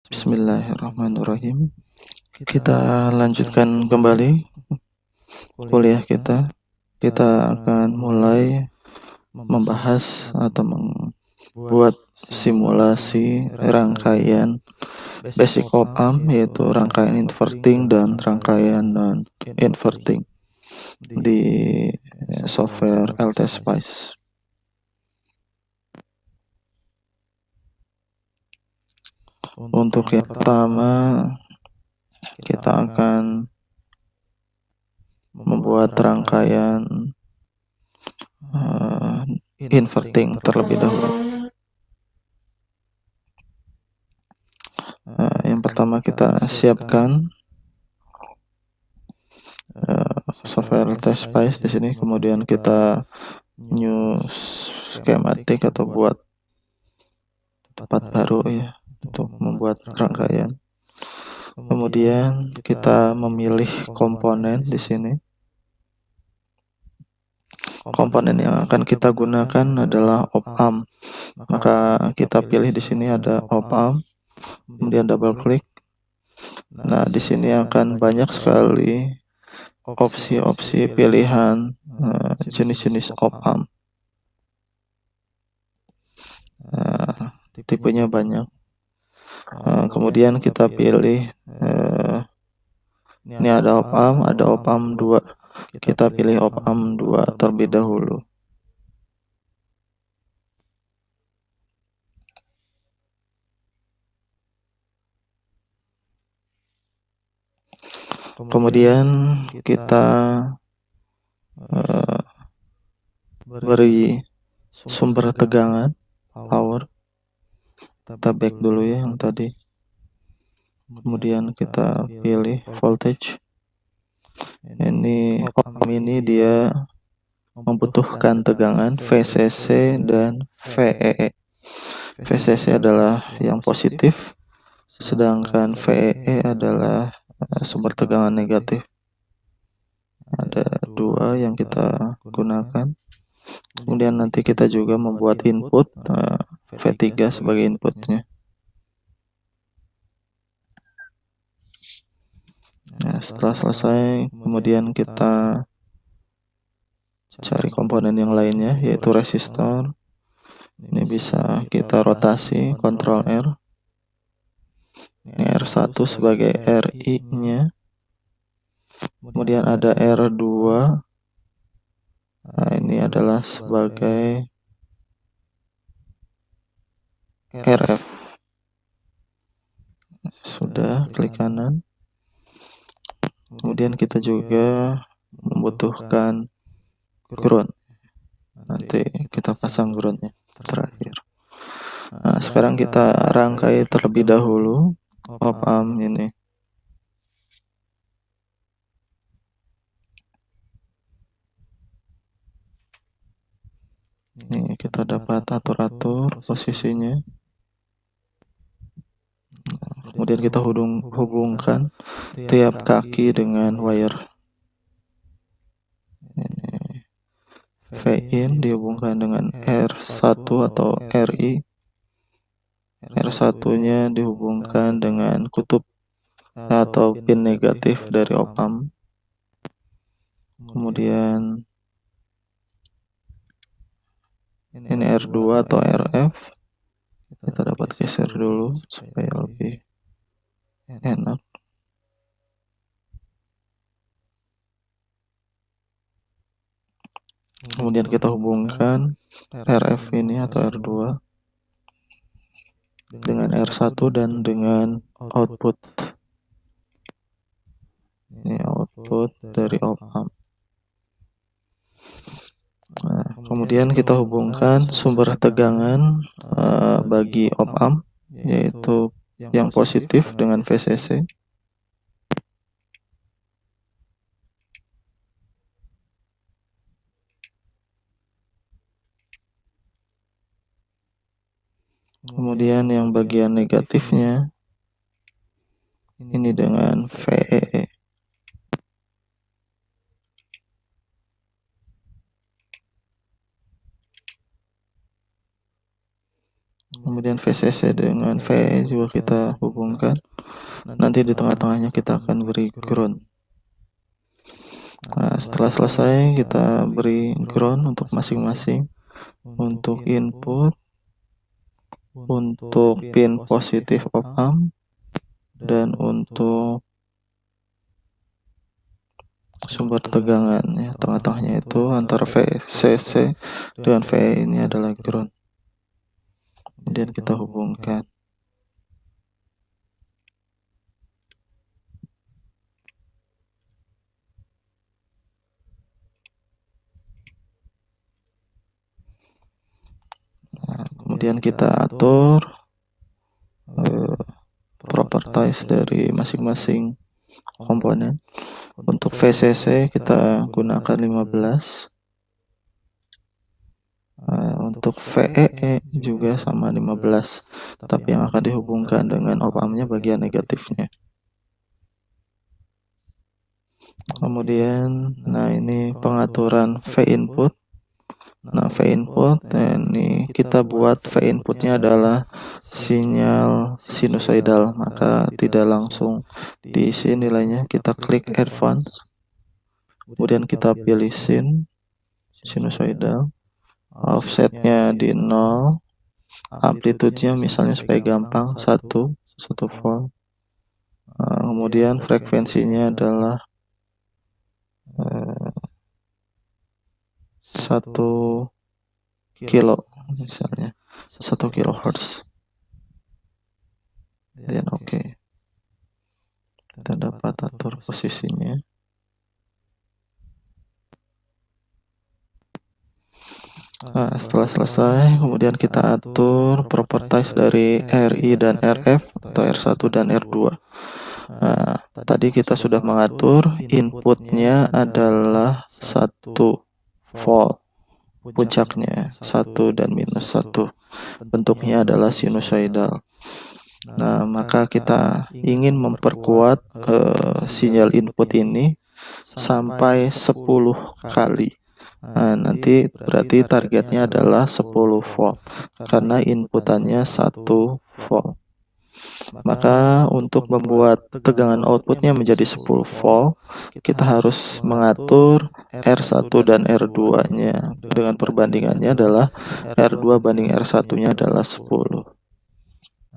Bismillahirrahmanirrahim. Kita lanjutkan kembali kuliah kita. Kita akan mulai membahas atau membuat simulasi rangkaian basic op-amp, yaitu rangkaian inverting dan rangkaian non-inverting di software LTSpice. Untuk yang pertama, kita akan membuat rangkaian inverting terlebih dahulu. Yang pertama kita siapkan software LTSpice di sini, kemudian kita new schematic atau buat tempat baru ya untuk membuat rangkaian. Kemudian kita memilih komponen di sini. Komponen yang akan kita gunakan adalah op-amp. Maka kita pilih di sini ada op-amp, kemudian double klik. Nah, di sini akan banyak sekali opsi-opsi pilihan jenis-jenis op-amp. Tipenya banyak. Kemudian kita pilih ini ada op-amp 2. Kita pilih op-amp 2 terlebih dahulu. Kemudian kita beri sumber tegangan power. Kita back dulu ya yang tadi. Kemudian kita pilih voltage. Ini op-amp ini dia membutuhkan tegangan VCC dan VEE. VCC adalah yang positif, sedangkan VEE adalah sumber tegangan negatif. Ada dua yang kita gunakan. Kemudian nanti kita juga membuat input V3 sebagai inputnya. Nah, setelah selesai, kemudian kita cari komponen yang lainnya, yaitu resistor. Ini bisa kita rotasi, Ctrl R. Ini R1 sebagai RI-nya. Kemudian ada R2. Nah, ini adalah sebagai RF. Sudah, klik kanan. Kemudian kita juga membutuhkan ground. Nanti kita pasang groundnya terakhir. Nah, sekarang kita rangkai terlebih dahulu op-amp ini. Ini kita dapat atur-atur posisinya. Kemudian kita hubungkan tiap kaki dengan wire. Ini V-in dihubungkan dengan R1 atau RI. R1-nya dihubungkan dengan kutub atau pin negatif dari op-amp. Kemudian ini R2 atau RF. Kita dapat geser dulu supaya lebih enak. Kemudian kita hubungkan RF ini atau R2 dengan R1 dan dengan output. Ini output dari op-amp. Nah, kemudian kita hubungkan sumber tegangan bagi op-amp, yaitu yang positif dengan VCC. Kemudian yang bagian negatifnya ini dengan VEE. kemudian VCC dengan VE juga kita hubungkan. Nanti di tengah-tengahnya kita akan beri ground. Nah, setelah selesai kita beri ground untuk masing-masing, untuk input, untuk pin positif op amp, dan untuk sumber tegangan ya, tengah-tengahnya itu antara VCC dengan VE ini adalah ground. Kemudian kita hubungkan. Nah, kemudian kita atur properties dari masing-masing komponen. Untuk VCC kita gunakan 15. Untuk VEE juga sama 15, tapi yang akan dihubungkan dengan op amp-nya bagian negatifnya. Kemudian, nah ini pengaturan V input. Nah, V input ini kita buat V inputnya adalah sinyal sinusoidal, maka tidak langsung diisi nilainya. Kita klik advance, kemudian kita pilih sinusoidal, offsetnya di 0, amplitudenya misalnya supaya gampang 1 volt. Kemudian frekuensinya adalah 1 kilo misalnya, 1 kilohertz. Dan oke. Kita dapat atur posisinya. Nah, setelah selesai, kemudian kita atur properties dari RI dan RF atau R1 dan R2. Nah, tadi kita sudah mengatur inputnya adalah 1 volt, puncaknya 1 dan minus 1. Bentuknya adalah sinusoidal. Nah, maka kita ingin memperkuat sinyal input ini sampai 10 kali. Nah, nanti berarti targetnya adalah 10 volt karena inputannya 1 volt. Maka untuk membuat tegangan outputnya menjadi 10 volt, kita harus mengatur R1 dan R2-nya. Dengan perbandingannya adalah R2 banding R1-nya adalah 10.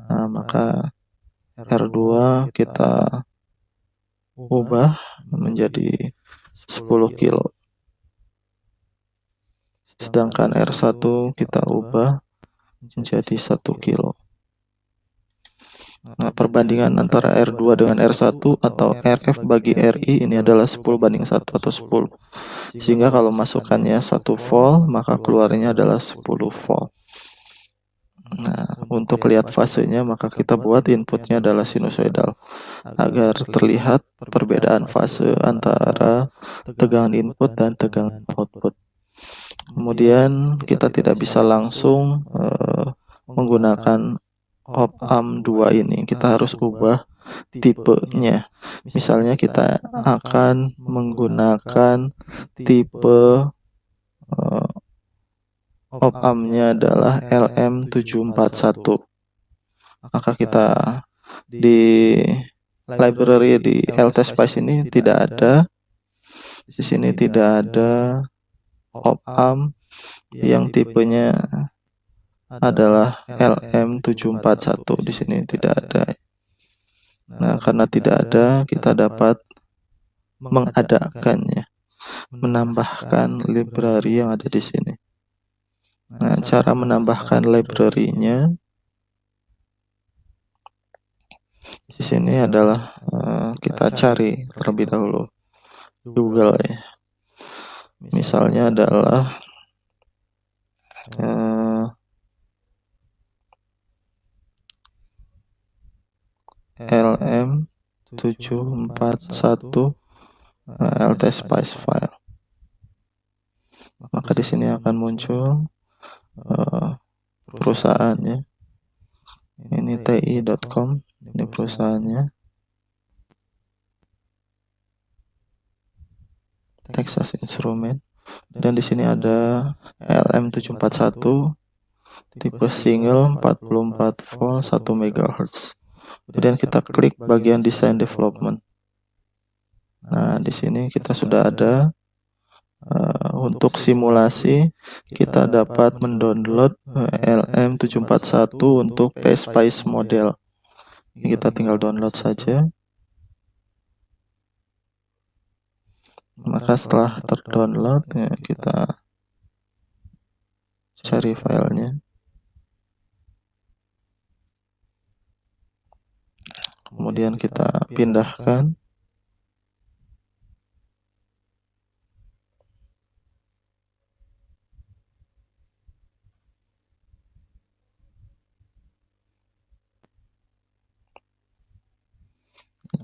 Nah, maka R2 kita ubah menjadi 10 kilo. Sedangkan R1 kita ubah menjadi 1 kilo. Nah, perbandingan antara R2 dengan R1 atau RF bagi RI ini adalah 10 banding 1 atau 10. Sehingga kalau masukannya 1 volt, maka keluarnya adalah 10 volt. Nah, untuk lihat fasenya, maka kita buat inputnya adalah sinusoidal agar terlihat perbedaan fase antara tegangan input dan tegangan output. Kemudian kita tidak bisa langsung menggunakan op amp 2 ini. Kita harus ubah tipenya. Misalnya kita akan menggunakan tipe op amp-nya adalah LM741. Maka kita di library di LTSpice ini tidak ada. Di sini tidak ada op amp yang tipenya adalah LM741. Di sini tidak ada. Nah, karena tidak ada, kita dapat mengadakannya, menambahkan library yang ada di sini. Nah, cara menambahkan library-nya di sini adalah kita cari terlebih dahulu Google ya. Misalnya adalah LM741 LTSpice file. Maka di sini akan muncul perusahaannya. Ini ti.com, ini perusahaannya. Texas Instrument. Dan di sini ada LM741 tipe single 44 volt 1 MHz. Kemudian kita klik bagian design development. Nah, di sini kita sudah ada. Untuk simulasi kita dapat mendownload LM741 untuk PSpice model. Kita tinggal download saja. Maka setelah terdownload ya, kita cari filenya. Kemudian kita pindahkan.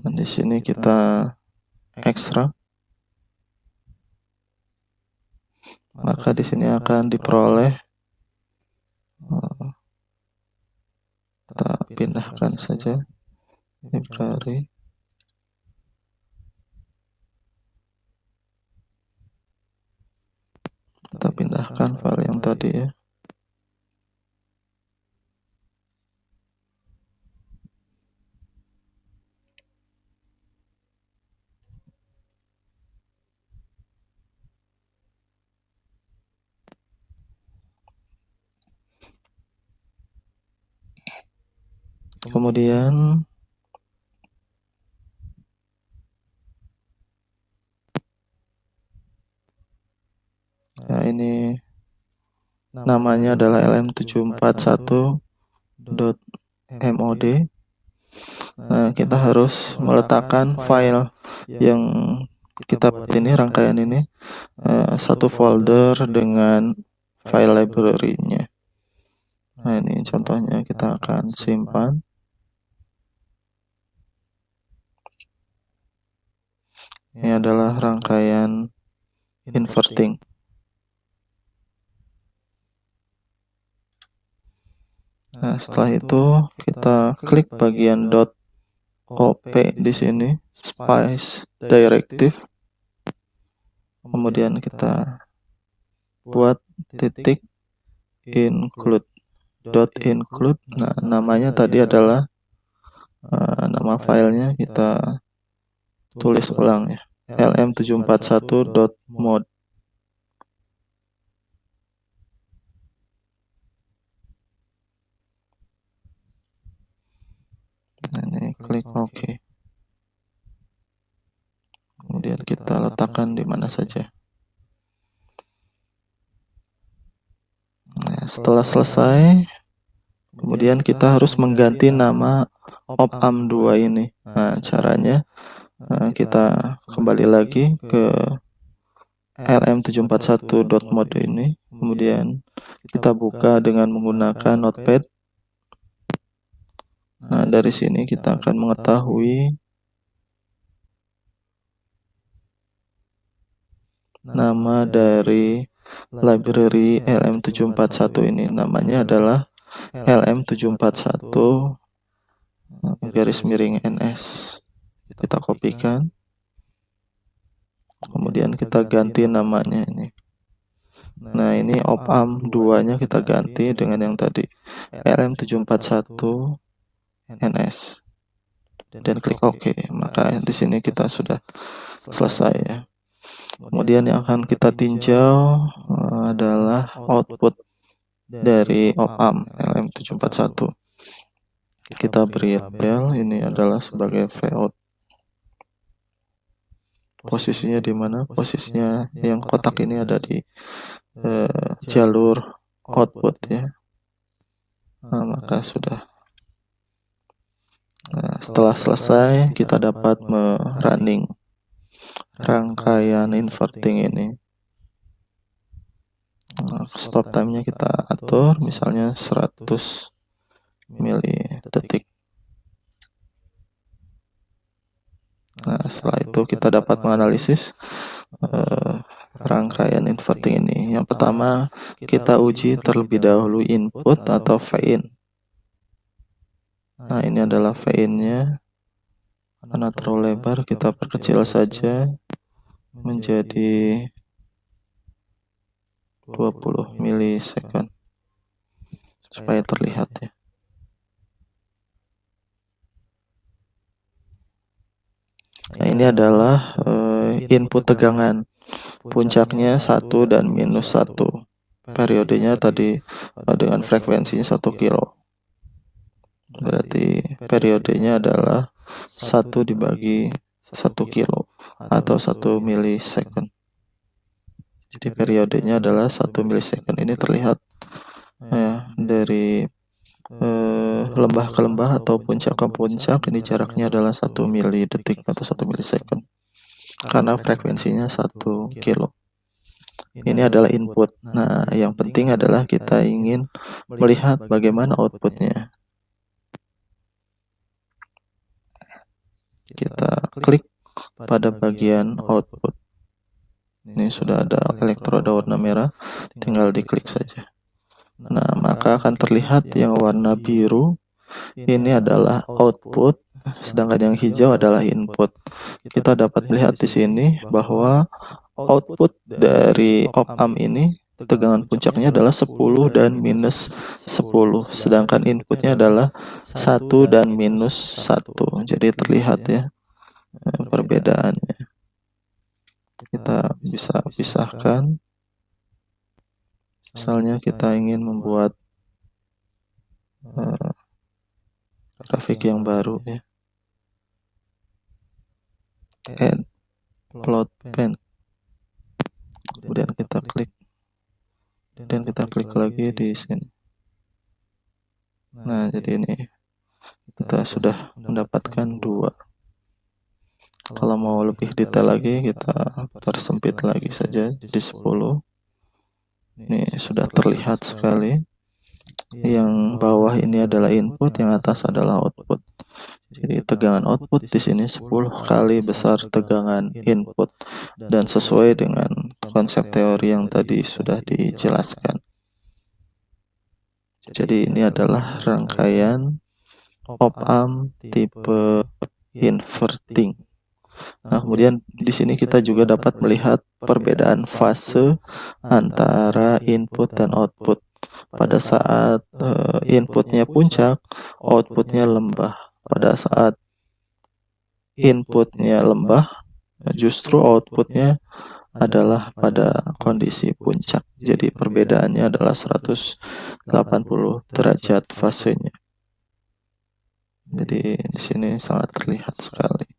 Dan di sini kita ekstrak. Maka di sini akan diperoleh. Kita pindahkan saja library. Kita pindahkan file yang tadi ya. Kemudian ya, ini namanya adalah lm741.mod. Nah, kita harus meletakkan file yang kita buat ini, rangkaian ini, satu folder dengan file library-nya. Nah, ini contohnya kita akan simpan. Ini adalah rangkaian inverting. Nah, setelah itu kita klik bagian .op di sini, Spice Directive. Kemudian kita buat titik include. Nah, namanya tadi adalah nama filenya kita tulis ulang ya, lm741.mod. Nah, ini klik OK. Kemudian kita letakkan di mana saja. Nah, setelah selesai, kemudian kita harus mengganti nama opam2 ini. Nah, caranya kita kembali lagi ke lm741.mod ini, kemudian kita buka dengan menggunakan notepad. Nah, dari sini kita akan mengetahui nama dari library lm741 ini. Namanya adalah lm741-ns. Kita kopikan, kemudian kita ganti namanya ini. Nah, ini opam2-nya kita ganti dengan yang tadi, lm741-ns. Dan klik OK. Maka di sini kita sudah selesai ya. Kemudian yang akan kita tinjau adalah output dari opam lm741. Kita beri label, ini adalah sebagai vout. Posisinya di mana? Posisinya yang kotak ini ada di jalur output ya. Nah, maka sudah. Nah, setelah selesai kita dapat merunning rangkaian inverting ini. Nah, stop time-nya kita atur misalnya 100 milidetik. Nah, setelah itu kita dapat menganalisis rangkaian inverting ini. Yang pertama, kita uji terlebih dahulu input atau V-in. Nah, ini adalah V-in-nya. Karena terlalu lebar, kita perkecil saja menjadi 20 milisecond. supaya terlihat ya. Nah, ini adalah input tegangan, puncaknya 1 dan minus 1. Periodenya tadi dengan frekuensinya 1 kilo. Berarti periodenya adalah 1 dibagi 1 kilo atau 1 milisecond. Jadi periodenya adalah 1 milisecond. Ini terlihat dari lembah ke lembah atau puncak ke puncak, ini jaraknya adalah 1 milidetik atau 1 milisecond karena frekuensinya 1 kilo. Ini adalah input. Nah, yang penting adalah kita ingin melihat bagaimana outputnya. Kita klik pada bagian output. Ini sudah ada elektroda warna merah, tinggal diklik saja. Nah, maka akan terlihat yang warna biru ini adalah output, sedangkan yang hijau adalah input. Kita dapat melihat di sini bahwa output dari op-amp ini tegangan puncaknya adalah 10 dan minus 10, sedangkan inputnya adalah 1 dan minus 1. Jadi terlihat ya perbedaannya. Kita bisa pisahkan. Misalnya kita ingin membuat grafik yang baru ya. Add plot pen. Kemudian kita klik. Dan kita klik lagi di sini. Nah, jadi ini kita sudah mendapatkan 2. Kalau mau lebih detail lagi, kita persempit lagi saja jadi 10. Ini sudah terlihat sekali. Yang bawah ini adalah input, yang atas adalah output. Jadi tegangan output di sini 10 kali besar tegangan input, dan sesuai dengan konsep teori yang tadi sudah dijelaskan. Jadi ini adalah rangkaian op-amp tipe inverting. Nah, kemudian di sini kita juga dapat melihat perbedaan fase antara input dan output. Pada saat inputnya puncak, outputnya lembah. Pada saat inputnya lembah, justru outputnya adalah pada kondisi puncak. Jadi perbedaannya adalah 180 derajat fasenya. Jadi di sini sangat terlihat sekali.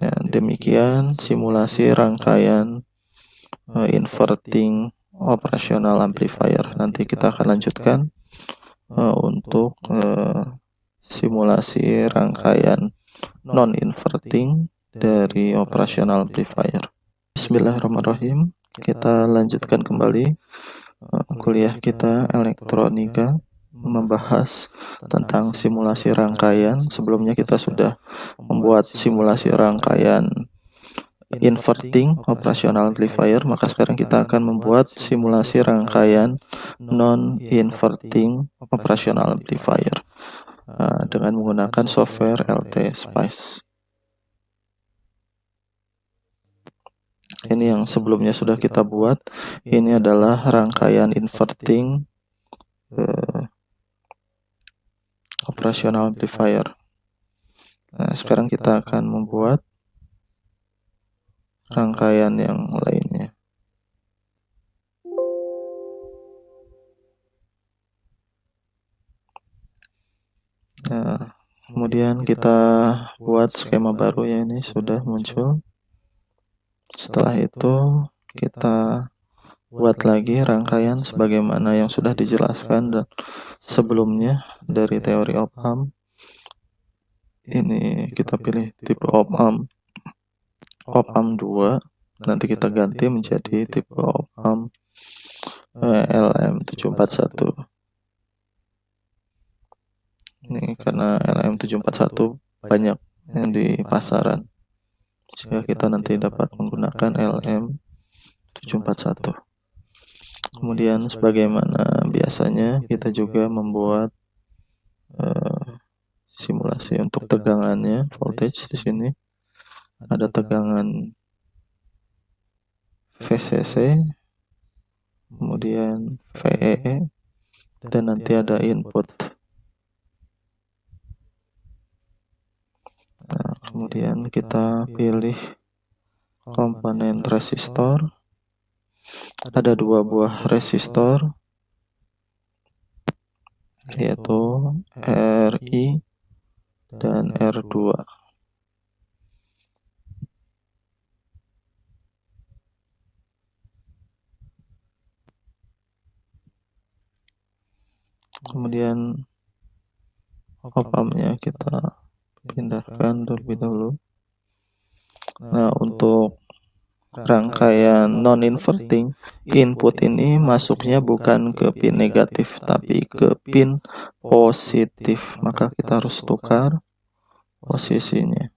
Ya, demikian simulasi rangkaian inverting operational amplifier. Nanti kita akan lanjutkan untuk simulasi rangkaian non-inverting dari operational amplifier. Bismillahirrahmanirrahim. Kita lanjutkan kembali kuliah kita elektronika, membahas tentang simulasi rangkaian. Sebelumnya kita sudah membuat simulasi rangkaian inverting operational amplifier, maka sekarang kita akan membuat simulasi rangkaian non-inverting operational amplifier dengan menggunakan software LT Spice. Ini yang sebelumnya sudah kita buat. Ini adalah rangkaian inverting operational amplifier. Nah, sekarang kita akan membuat rangkaian yang lainnya. Nah, kemudian kita buat skema baru ya, ini sudah muncul. Setelah itu kita buat lagi rangkaian sebagaimana yang sudah dijelaskan dan sebelumnya dari teori op-amp. Ini kita pilih tipe op-amp 2, nanti kita ganti menjadi tipe op-amp LM741. Ini karena LM741 banyak yang di pasaran, sehingga kita nanti dapat menggunakan LM741. Kemudian sebagaimana biasanya kita juga membuat simulasi untuk tegangannya, voltage di sini. Ada tegangan VCC, kemudian VEE, dan nanti ada input. Nah, kemudian kita pilih komponen resistor. Ada 2 buah resistor, yaitu RI dan R2. Kemudian op-ampnya kita pindahkan terlebih dahulu. Nah, untuk rangkaian non-inverting, input ini masuknya bukan ke pin negatif tapi ke pin positif, maka kita harus tukar posisinya.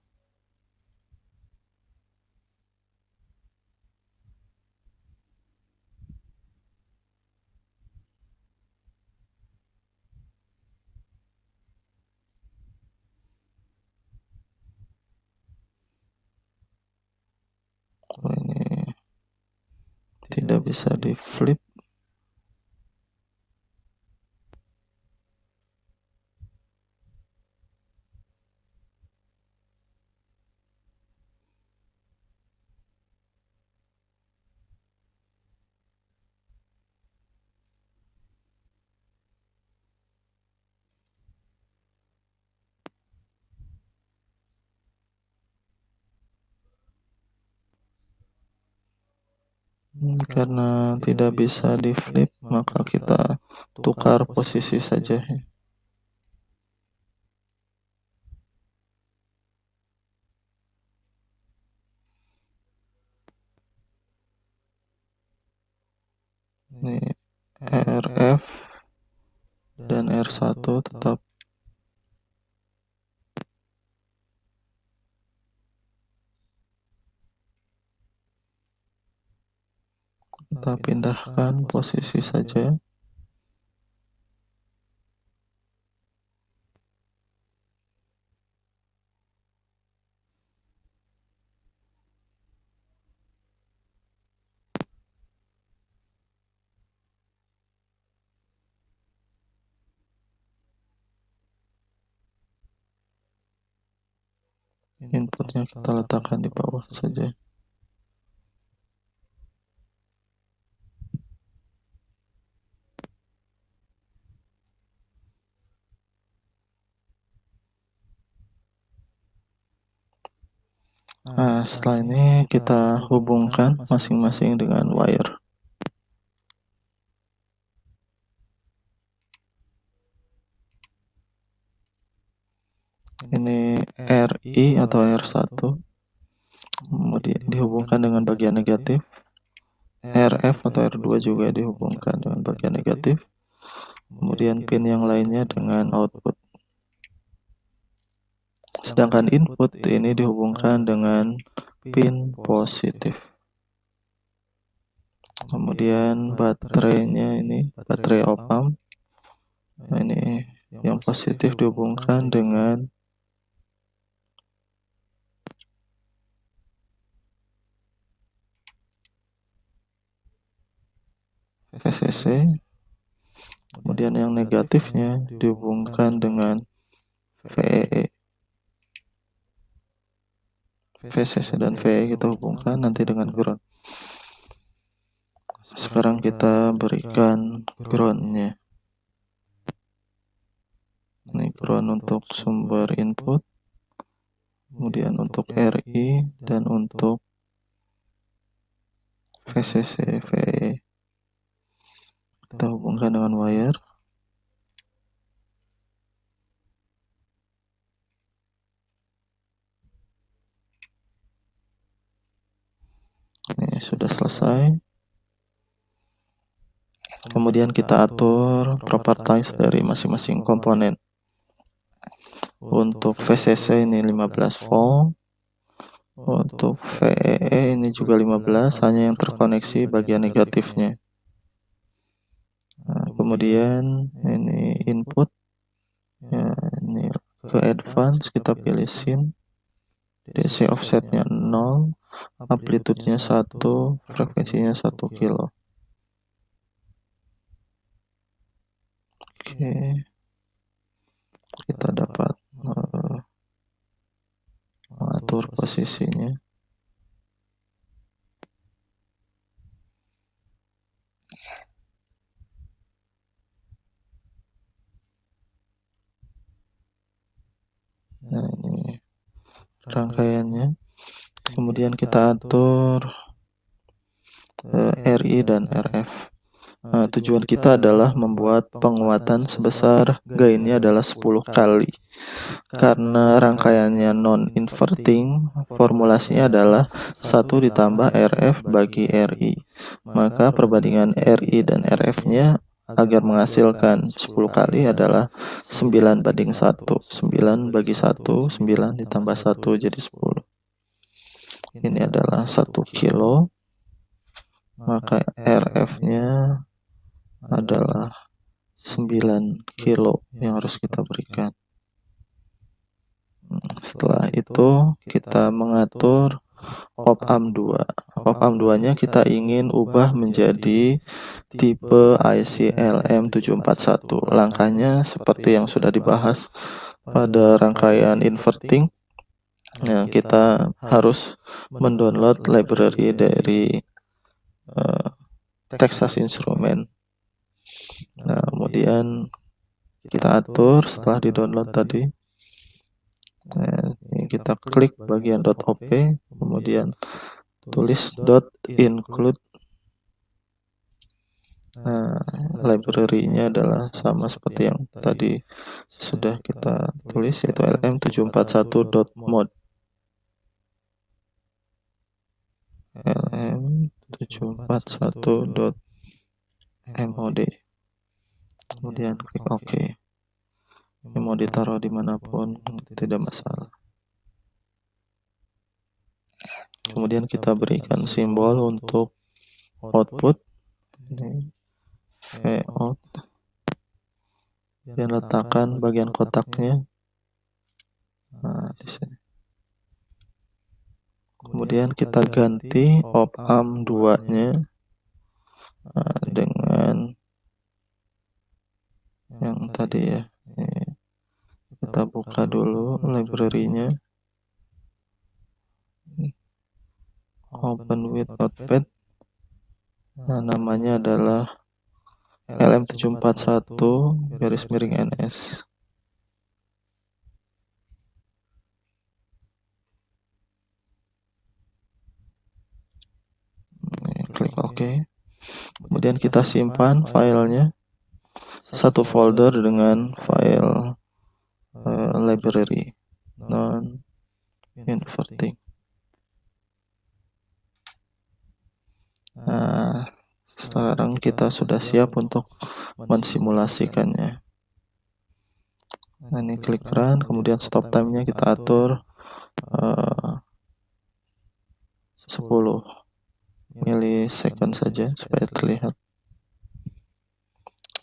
Ini tidak bisa di flip. Karena tidak bisa di flip, maka kita tukar posisi saja. Ini RF dan R1 tetap kita pindahkan posisi saja. Inputnya kita letakkan di bawah saja. Nah, setelah ini kita hubungkan masing-masing dengan wire. Ini RI atau R1, kemudian dihubungkan dengan bagian negatif. RF atau R2 juga dihubungkan dengan bagian negatif. Kemudian pin yang lainnya dengan output. Sedangkan input ini dihubungkan dengan pin positif. Kemudian baterainya ini baterai op-amp. Nah, ini yang positif dihubungkan dengan VCC. Kemudian yang negatifnya dihubungkan dengan VEE. VCC dan VEE kita hubungkan nanti dengan ground. Sekarang kita berikan groundnya. Ini ground untuk sumber input, kemudian untuk RI dan untuk VCC VEE. Kita hubungkan dengan wire. Ini sudah selesai. Kemudian kita atur properties dari masing-masing komponen. Untuk VCC ini 15 volt. Untuk VEE ini juga 15, hanya yang terkoneksi bagian negatifnya. Nah, kemudian ini input. Ya, ini ke advance kita pilih sin. DC offsetnya 0, amplitudenya 1, frekuensinya 1 kilo. Oke, kita dapat mengatur posisinya. Nah, ini rangkaiannya. Kemudian kita atur RI dan RF. Nah, tujuan kita adalah membuat penguatan sebesar gainnya adalah 10 kali. Karena rangkaiannya non-inverting, formulasinya adalah 1 ditambah RF bagi RI. Maka perbandingan RI dan RF-nya agar menghasilkan 10 kali adalah 9:1. 9 bagi 1, 9 ditambah 1 jadi 10. Ini adalah 1 kilo. Maka RF-nya adalah 9 kilo yang harus kita berikan. Setelah itu kita mengatur op-amp 2. Op-amp 2-nya kita ingin ubah menjadi tipe IC LM741. Langkahnya seperti yang sudah dibahas pada rangkaian inverting. Nah, kita harus mendownload library dari Texas Instruments. Nah, kemudian kita atur setelah di-download tadi. Nah, ini kita klik bagian .op, kemudian tulis .include. Nah, library-nya adalah sama seperti yang tadi sudah kita tulis, yaitu lm741.mod. lm741.mod. Kemudian klik OK. Ini mau ditaruh dimanapun tidak masalah. Kemudian kita berikan simbol untuk output. Ini Vout. Dan letakkan bagian kotaknya. Nah, di sini. Kemudian kita ganti op-amp 2-nya dengan yang tadi ya. Ini. Kita buka dulu library-nya. Open with Notepad. Nah, namanya adalah LM741-NS. Klik OK. Kemudian kita simpan filenya, satu folder dengan file library non-inverting. Nah, sekarang kita sudah siap untuk mensimulasikannya. Nah, ini klik run, kemudian stop time-nya kita atur 10 milisecond saja supaya terlihat.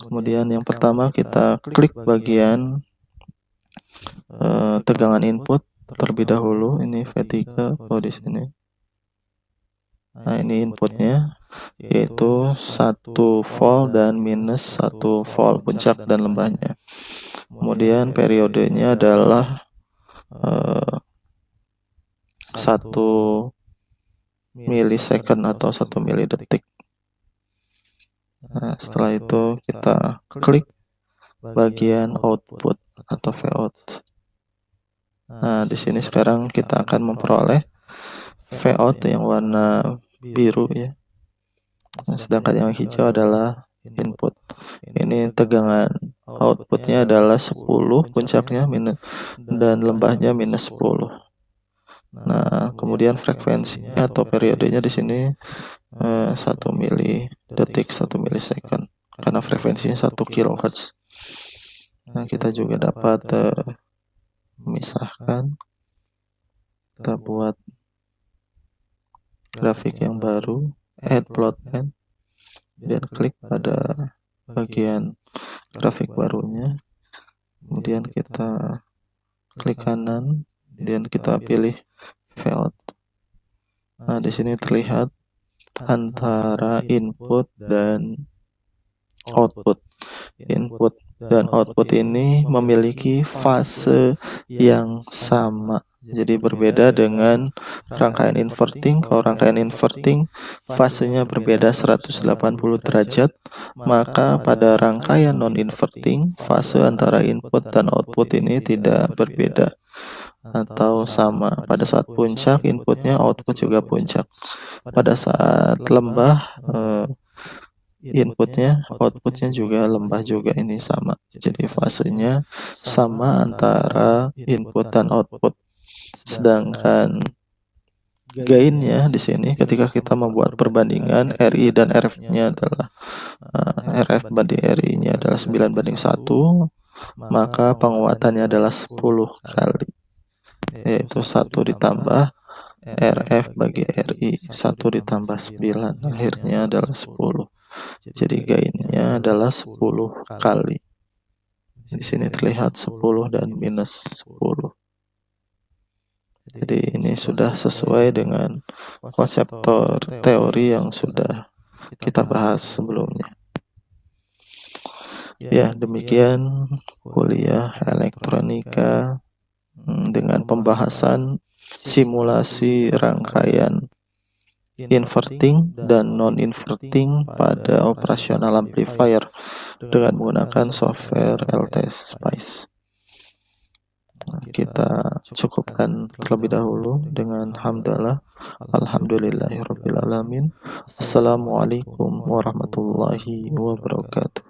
Kemudian yang pertama kita klik bagian tegangan input terlebih dahulu. Ini V3 di sini. Nah, ini inputnya yaitu 1 volt dan minus 1 volt puncak dan lembahnya. Kemudian periodenya adalah 1 milisecond atau 1 milidetik. Nah, setelah itu kita klik bagian output atau Vout. Nah, di sini sekarang kita akan memperoleh Vout yang warna biru ya. Nah, sedangkan yang hijau adalah input. Ini tegangan outputnya adalah 10 puncaknya dan lembahnya minus 10. Nah, kemudian frekuensinya atau periodenya di sini 1 milidetik, 1 milisecond karena frekuensinya 1 kHz. Nah, kita juga dapat memisahkan. Kita buat grafik yang baru, add plotman, dan klik pada bagian grafik barunya. Kemudian kita klik kanan, dan kita pilih Vout. Nah, di sini terlihat antara input dan output. Input dan output ini memiliki fase yang sama. Jadi berbeda dengan rangkaian inverting. Kalau rangkaian inverting fasenya berbeda 180 derajat, maka pada rangkaian non-inverting fase antara input dan output ini tidak berbeda atau sama. Pada saat puncak inputnya, output juga puncak. Pada saat lembah inputnya, outputnya juga lembah juga, ini sama. Jadi fasenya sama antara input dan output. Sedangkan gainnya di sini ketika kita membuat perbandingan RI dan RF-nya adalah RF banding RI-nya adalah 9:1, maka penguatannya adalah 10 kali, yaitu 1 ditambah RF bagi RI, 1 ditambah 9, akhirnya adalah 10. Jadi gainnya adalah 10 kali. Di sini terlihat 10 dan minus 10. Jadi ini sudah sesuai dengan konsep teori yang sudah kita bahas sebelumnya. Ya, demikian kuliah elektronika dengan pembahasan simulasi rangkaian inverting dan non-inverting pada operasional amplifier dengan menggunakan software LTS Spice. Kita cukupkan terlebih dahulu dengan hamdalah. Alhamdulillahirabbil alamin. Assalamualaikum warahmatullahi wabarakatuh.